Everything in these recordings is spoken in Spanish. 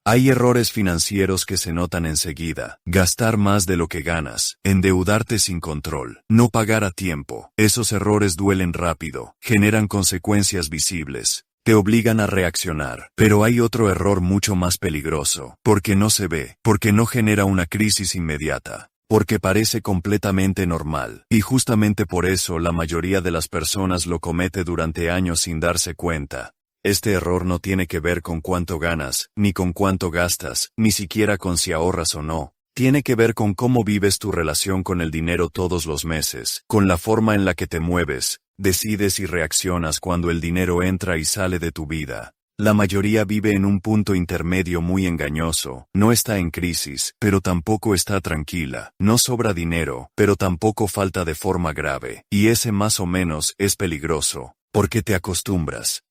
Hay errores financieros que se notan enseguida. Gastar más de lo que ganas, endeudarte sin control, no pagar a tiempo. Esos errores duelen rápido, generan consecuencias visibles, te obligan a reaccionar. Pero hay otro error mucho más peligroso, porque no se ve, porque no genera una crisis inmediata, porque parece completamente normal. Y justamente por eso la mayoría de las personas lo comete durante años sin darse cuenta. Este error no tiene que ver con cuánto ganas, ni con cuánto gastas, ni siquiera con si ahorras o no. Tiene que ver con cómo vives tu relación con el dinero todos los meses, con la forma en la que te mueves, decides y reaccionas cuando el dinero entra y sale de tu vida. La mayoría vive en un punto intermedio muy engañoso, no está en crisis, pero tampoco está tranquila, no sobra dinero, pero tampoco falta de forma grave, y ese más o menos es peligroso. Porque te acostumbras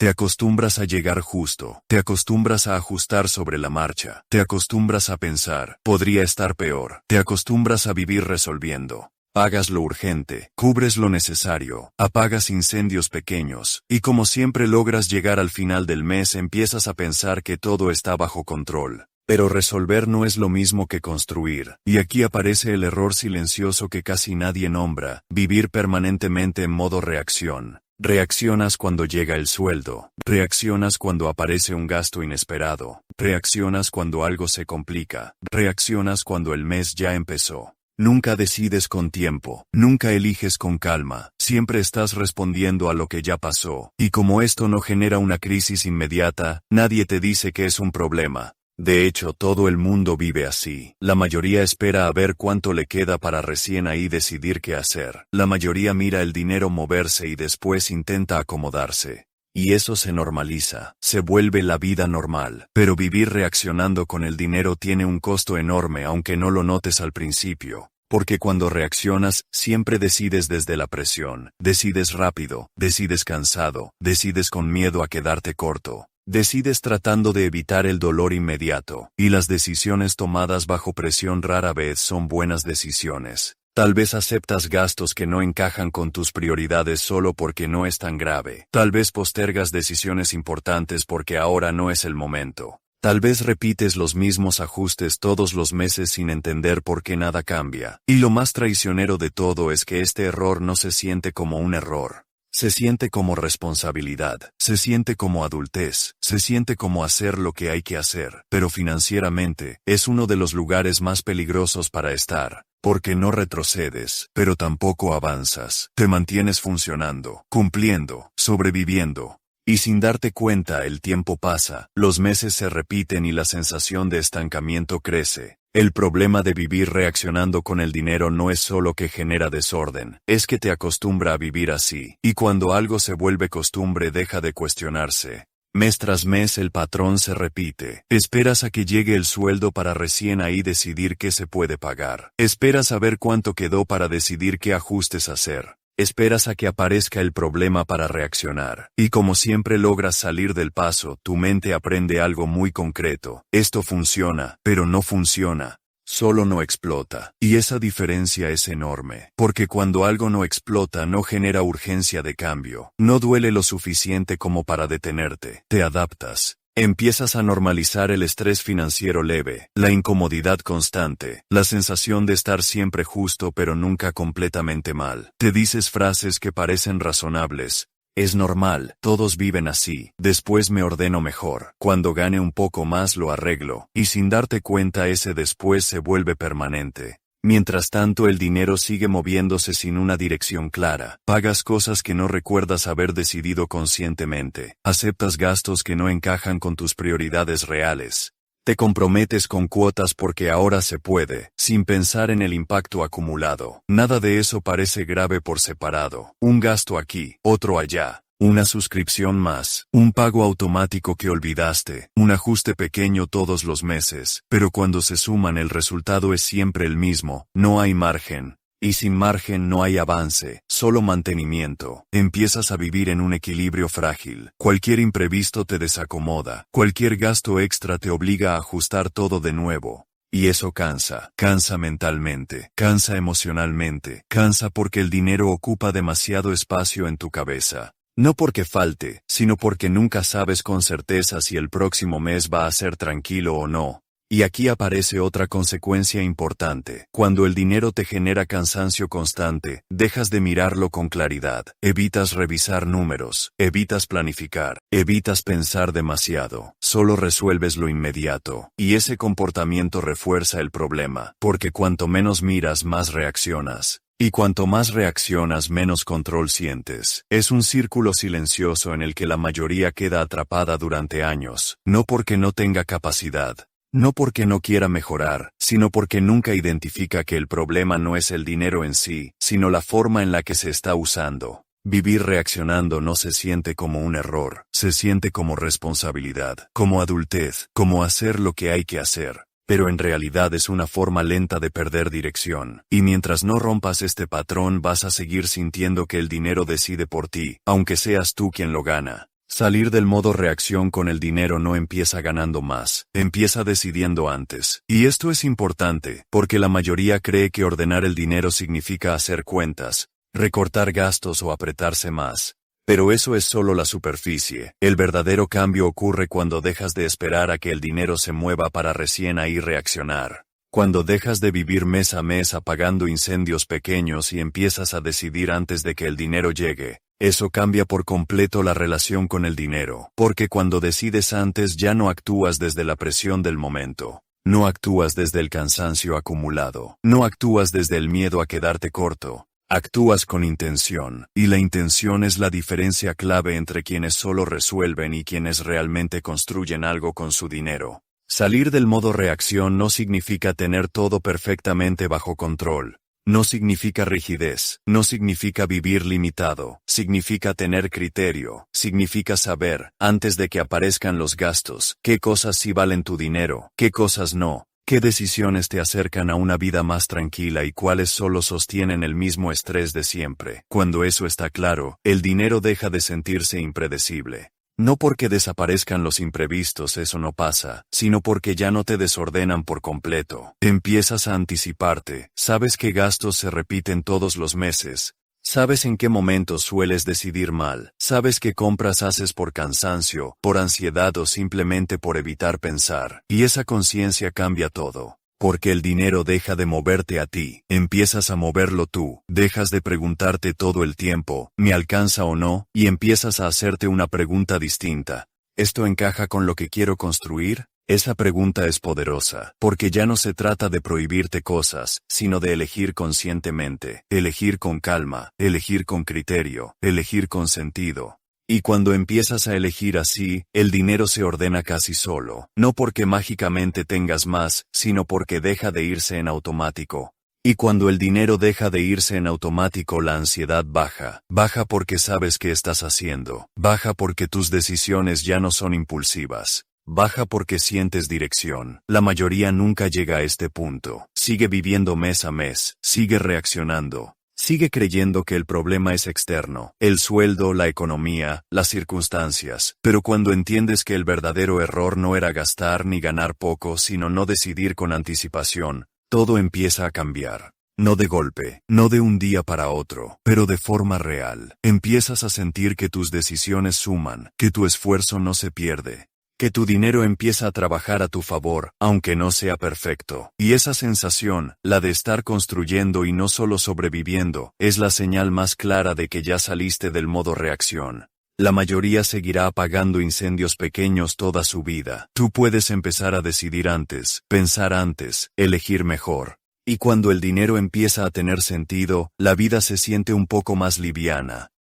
a llegar justo, te acostumbras a ajustar sobre la marcha, te acostumbras a pensar, podría estar peor, te acostumbras a vivir resolviendo. Pagas lo urgente, cubres lo necesario, apagas incendios pequeños, y como siempre logras llegar al final del mes empiezas a pensar que todo está bajo control. Pero resolver no es lo mismo que construir, y aquí aparece el error silencioso que casi nadie nombra, vivir permanentemente en modo reacción. Reaccionas cuando llega el sueldo, reaccionas cuando aparece un gasto inesperado, reaccionas cuando algo se complica, reaccionas cuando el mes ya empezó. Nunca decides con tiempo, nunca eliges con calma, siempre estás respondiendo a lo que ya pasó, y como esto no genera una crisis inmediata, nadie te dice que es un problema. De hecho, todo el mundo vive así. La mayoría espera a ver cuánto le queda para recién ahí decidir qué hacer. La mayoría mira el dinero moverse y después intenta acomodarse. Y eso se normaliza, se vuelve la vida normal. Pero vivir reaccionando con el dinero tiene un costo enorme aunque no lo notes al principio. Porque cuando reaccionas, siempre decides desde la presión, decides rápido, decides cansado, decides con miedo a quedarte corto. Decides tratando de evitar el dolor inmediato, y las decisiones tomadas bajo presión rara vez son buenas decisiones. Tal vez aceptas gastos que no encajan con tus prioridades solo porque no es tan grave. Tal vez postergas decisiones importantes porque ahora no es el momento. Tal vez repites los mismos ajustes todos los meses sin entender por qué nada cambia. Y lo más traicionero de todo es que este error no se siente como un error. Se siente como responsabilidad, se siente como adultez, se siente como hacer lo que hay que hacer, pero financieramente, es uno de los lugares más peligrosos para estar, porque no retrocedes, pero tampoco avanzas, te mantienes funcionando, cumpliendo, sobreviviendo. Y sin darte cuenta el tiempo pasa, los meses se repiten y la sensación de estancamiento crece. El problema de vivir reaccionando con el dinero no es solo que genera desorden, es que te acostumbra a vivir así, y cuando algo se vuelve costumbre deja de cuestionarse. Mes tras mes el patrón se repite. Esperas a que llegue el sueldo para recién ahí decidir qué se puede pagar. Esperas a ver cuánto quedó para decidir qué ajustes hacer. Esperas a que aparezca el problema para reaccionar. Y como siempre logras salir del paso, tu mente aprende algo muy concreto. Esto funciona, pero no funciona. Solo no explota. Y esa diferencia es enorme. Porque cuando algo no explota no genera urgencia de cambio. No duele lo suficiente como para detenerte. Te adaptas. Empiezas a normalizar el estrés financiero leve, la incomodidad constante, la sensación de estar siempre justo pero nunca completamente mal. Te dices frases que parecen razonables. Es normal, todos viven así. Después me ordeno mejor. Cuando gane un poco más lo arreglo. Y sin darte cuenta ese después se vuelve permanente. Mientras tanto el dinero sigue moviéndose sin una dirección clara. Pagas cosas que no recuerdas haber decidido conscientemente. Aceptas gastos que no encajan con tus prioridades reales. Te comprometes con cuotas porque ahora se puede, sin pensar en el impacto acumulado. Nada de eso parece grave por separado. Un gasto aquí, otro allá. Una suscripción más, un pago automático que olvidaste, un ajuste pequeño todos los meses, pero cuando se suman el resultado es siempre el mismo, no hay margen. Y sin margen no hay avance, solo mantenimiento. Empiezas a vivir en un equilibrio frágil. Cualquier imprevisto te desacomoda, cualquier gasto extra te obliga a ajustar todo de nuevo. Y eso cansa, cansa mentalmente, cansa emocionalmente, cansa porque el dinero ocupa demasiado espacio en tu cabeza. No porque falte, sino porque nunca sabes con certeza si el próximo mes va a ser tranquilo o no. Y aquí aparece otra consecuencia importante. Cuando el dinero te genera cansancio constante, dejas de mirarlo con claridad, evitas revisar números, evitas planificar, evitas pensar demasiado, solo resuelves lo inmediato. Y ese comportamiento refuerza el problema, porque cuanto menos miras, más reaccionas. Y cuanto más reaccionas, menos control sientes. Es un círculo silencioso en el que la mayoría queda atrapada durante años, no porque no tenga capacidad. No porque no quiera mejorar, sino porque nunca identifica que el problema no es el dinero en sí, sino la forma en la que se está usando. Vivir reaccionando no se siente como un error, se siente como responsabilidad, como adultez, como hacer lo que hay que hacer. Pero en realidad es una forma lenta de perder dirección. Y mientras no rompas este patrón, vas a seguir sintiendo que el dinero decide por ti, aunque seas tú quien lo gana. Salir del modo reacción con el dinero no empieza ganando más, empieza decidiendo antes. Y esto es importante, porque la mayoría cree que ordenar el dinero significa hacer cuentas, recortar gastos o apretarse más. Pero eso es solo la superficie. El verdadero cambio ocurre cuando dejas de esperar a que el dinero se mueva para recién ahí reaccionar. Cuando dejas de vivir mes a mes apagando incendios pequeños y empiezas a decidir antes de que el dinero llegue. Eso cambia por completo la relación con el dinero, porque cuando decides antes ya no actúas desde la presión del momento, no actúas desde el cansancio acumulado, no actúas desde el miedo a quedarte corto, actúas con intención, y la intención es la diferencia clave entre quienes solo resuelven y quienes realmente construyen algo con su dinero. Salir del modo reacción no significa tener todo perfectamente bajo control. No significa rigidez, no significa vivir limitado, significa tener criterio, significa saber, antes de que aparezcan los gastos, qué cosas sí valen tu dinero, qué cosas no, qué decisiones te acercan a una vida más tranquila y cuáles solo sostienen el mismo estrés de siempre. Cuando eso está claro, el dinero deja de sentirse impredecible. No porque desaparezcan los imprevistos, eso no pasa, sino porque ya no te desordenan por completo. Empiezas a anticiparte, sabes qué gastos se repiten todos los meses, sabes en qué momentos sueles decidir mal, sabes qué compras haces por cansancio, por ansiedad o simplemente por evitar pensar, y esa conciencia cambia todo. Porque el dinero deja de moverte a ti, empiezas a moverlo tú, dejas de preguntarte todo el tiempo, ¿me alcanza o no? Y empiezas a hacerte una pregunta distinta. ¿Esto encaja con lo que quiero construir? Esa pregunta es poderosa, porque ya no se trata de prohibirte cosas, sino de elegir conscientemente, elegir con calma, elegir con criterio, elegir con sentido. Y cuando empiezas a elegir así, el dinero se ordena casi solo, no porque mágicamente tengas más, sino porque deja de irse en automático. Y cuando el dinero deja de irse en automático, la ansiedad baja. Baja porque sabes qué estás haciendo. Baja porque tus decisiones ya no son impulsivas. Baja porque sientes dirección. La mayoría nunca llega a este punto. Sigue viviendo mes a mes, sigue reaccionando. Sigue creyendo que el problema es externo, el sueldo, la economía, las circunstancias, pero cuando entiendes que el verdadero error no era gastar ni ganar poco, sino no decidir con anticipación, todo empieza a cambiar. No de golpe, no de un día para otro, pero de forma real. Empiezas a sentir que tus decisiones suman, que tu esfuerzo no se pierde. Que tu dinero empieza a trabajar a tu favor, aunque no sea perfecto. Y esa sensación, la de estar construyendo y no solo sobreviviendo, es la señal más clara de que ya saliste del modo reacción. La mayoría seguirá apagando incendios pequeños toda su vida. Tú puedes empezar a decidir antes, pensar antes, elegir mejor. Y cuando el dinero empieza a tener sentido, la vida se siente un poco más liviana.